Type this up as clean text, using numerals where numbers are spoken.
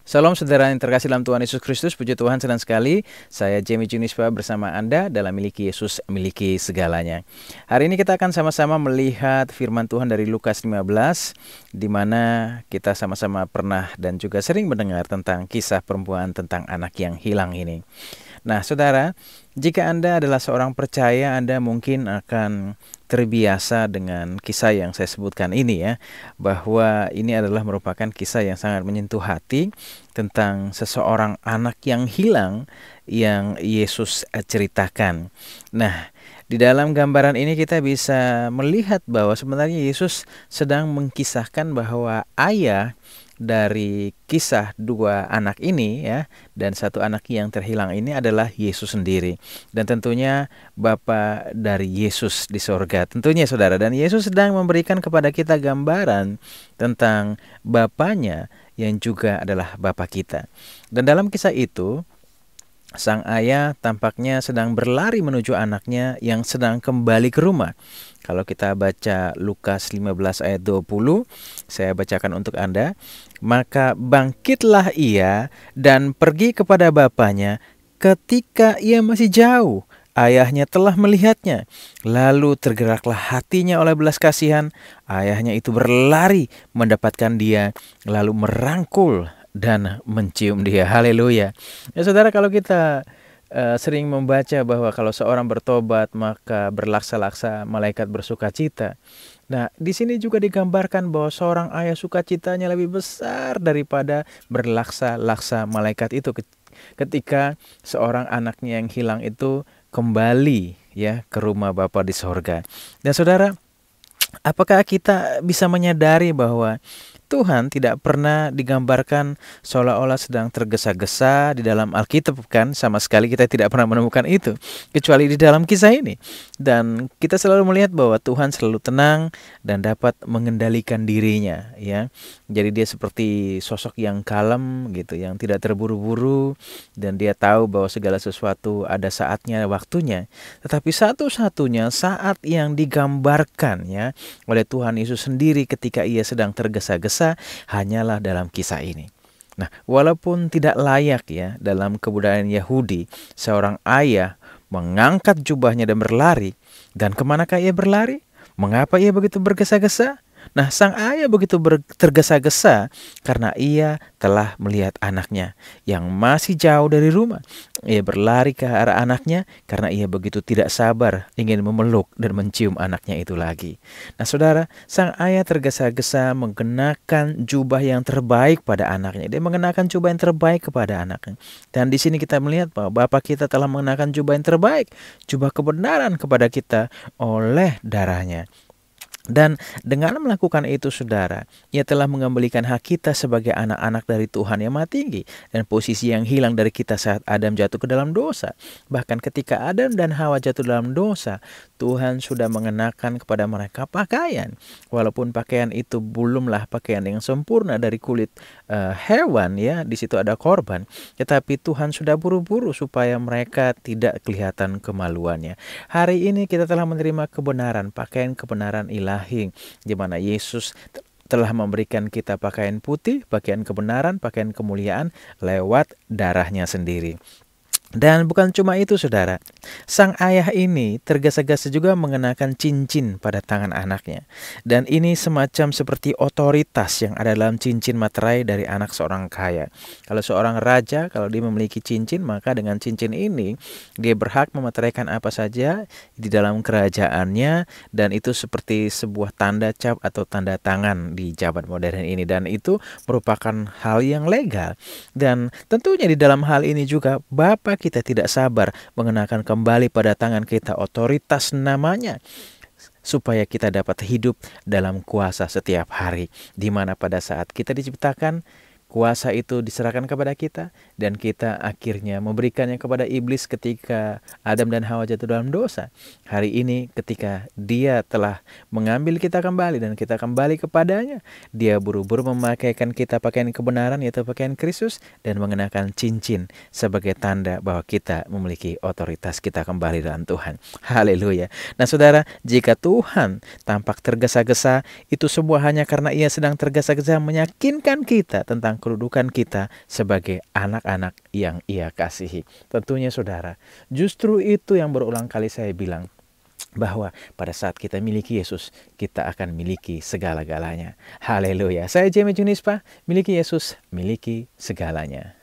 Salam saudara yang terkasih dalam Tuhan Yesus Kristus, puji Tuhan, senang sekali saya Jamie Junispa bersama Anda dalam Miliki Yesus, Miliki Segalanya. Hari ini kita akan sama-sama melihat firman Tuhan dari Lukas 15, di mana kita sama-sama pernah dan juga sering mendengar tentang kisah perempuan tentang anak yang hilang ini. Nah, saudara, jika Anda adalah seorang percaya, Anda mungkin akan terbiasa dengan kisah yang saya sebutkan ini ya, bahwa ini adalah merupakan kisah yang sangat menyentuh hati tentang seseorang anak yang hilang yang Yesus ceritakan. Nah, di dalam gambaran ini kita bisa melihat bahwa sebenarnya Yesus sedang mengkisahkan bahwa ayah dari kisah dua anak ini ya, dan satu anak yang terhilang ini adalah Yesus sendiri, dan tentunya Bapa dari Yesus di sorga tentunya saudara. Dan Yesus sedang memberikan kepada kita gambaran tentang Bapanya yang juga adalah Bapa kita. Dan dalam kisah itu sang ayah tampaknya sedang berlari menuju anaknya yang sedang kembali ke rumah. Kalau kita baca Lukas 15 ayat 20, saya bacakan untuk Anda. Maka bangkitlah ia dan pergi kepada bapaknya. Ketika ia masih jauh, ayahnya telah melihatnya. Lalu tergeraklah hatinya oleh belas kasihan. Ayahnya itu berlari mendapatkan dia, lalu merangkul dan mencium dia. Haleluya. Ya saudara, kalau kita sering membaca bahwa kalau seorang bertobat maka berlaksa-laksa malaikat bersuka cita. Nah, di sini juga digambarkan bahwa seorang ayah sukacitanya lebih besar daripada berlaksa-laksa malaikat itu ketika seorang anaknya yang hilang itu kembali ya ke rumah Bapa di sorga. Dan saudara, apakah kita bisa menyadari bahwa Tuhan tidak pernah digambarkan seolah-olah sedang tergesa-gesa di dalam Alkitab, kan? Sama sekali kita tidak pernah menemukan itu, kecuali di dalam kisah ini. Dan kita selalu melihat bahwa Tuhan selalu tenang dan dapat mengendalikan dirinya, ya. Jadi dia seperti sosok yang kalem gitu, yang tidak terburu-buru, dan dia tahu bahwa segala sesuatu ada saatnya, waktunya. Tetapi satu-satunya saat yang digambarkan ya oleh Tuhan Yesus sendiri ketika ia sedang tergesa-gesa hanyalah dalam kisah ini. Nah, walaupun tidak layak ya dalam kebudayaan Yahudi, seorang ayah mengangkat jubahnya dan berlari. Dan kemanakah ia berlari? Mengapa ia begitu bergesa-gesa? Nah, sang ayah begitu tergesa-gesa karena ia telah melihat anaknya yang masih jauh dari rumah. Ia berlari ke arah anaknya karena ia begitu tidak sabar ingin memeluk dan mencium anaknya itu lagi. Nah, saudara, sang ayah tergesa-gesa mengenakan jubah yang terbaik pada anaknya. Dia mengenakan jubah yang terbaik kepada anaknya. Dan di sini kita melihat bahwa Bapa kita telah mengenakan jubah yang terbaik, jubah kebenaran kepada kita oleh darahnya. Dan dengan melakukan itu saudara, ia telah mengembalikan hak kita sebagai anak-anak dari Tuhan yang Maha Tinggi, dan posisi yang hilang dari kita saat Adam jatuh ke dalam dosa. Bahkan ketika Adam dan Hawa jatuh dalam dosa, Tuhan sudah mengenakan kepada mereka pakaian. Walaupun pakaian itu belumlah pakaian yang sempurna dari kulit hewan ya, di situ ada korban, tetapi Tuhan sudah buru-buru supaya mereka tidak kelihatan kemaluannya. Hari ini kita telah menerima kebenaran, pakaian kebenaran ilahi, di mana Yesus telah memberikan kita pakaian putih, pakaian kebenaran, pakaian kemuliaan lewat darahnya sendiri. Dan bukan cuma itu saudara, sang ayah ini tergesa-gesa juga mengenakan cincin pada tangan anaknya. Dan ini semacam seperti otoritas yang ada dalam cincin materai dari anak seorang kaya. Kalau seorang raja, kalau dia memiliki cincin, maka dengan cincin ini dia berhak memeteraikan apa saja di dalam kerajaannya. Dan itu seperti sebuah tanda cap atau tanda tangan di zaman modern ini. Dan itu merupakan hal yang legal. Dan tentunya di dalam hal ini juga Bapa kita tidak sabar mengenakan kembali pada tangan kita otoritas namanya, supaya kita dapat hidup dalam kuasa setiap hari, di mana pada saat kita diciptakan, kuasa itu diserahkan kepada kita, dan kita akhirnya memberikannya kepada iblis ketika Adam dan Hawa jatuh dalam dosa. Hari ini ketika dia telah mengambil kita kembali dan kita kembali kepadanya, dia buru-buru memakaikan kita pakaian kebenaran, yaitu pakaian Kristus, dan mengenakan cincin sebagai tanda bahwa kita memiliki otoritas, kita kembali dalam Tuhan. Haleluya. Nah saudara, jika Tuhan tampak tergesa-gesa, itu semua hanya karena ia sedang tergesa-gesa meyakinkan kita tentang kedudukan kita sebagai anak-anak yang Ia kasihi. Tentunya saudara, justru itu yang berulang kali saya bilang, bahwa pada saat kita miliki Yesus, kita akan miliki segala-galanya. Haleluya. Saya Jamie Junispa, miliki Yesus, miliki segalanya.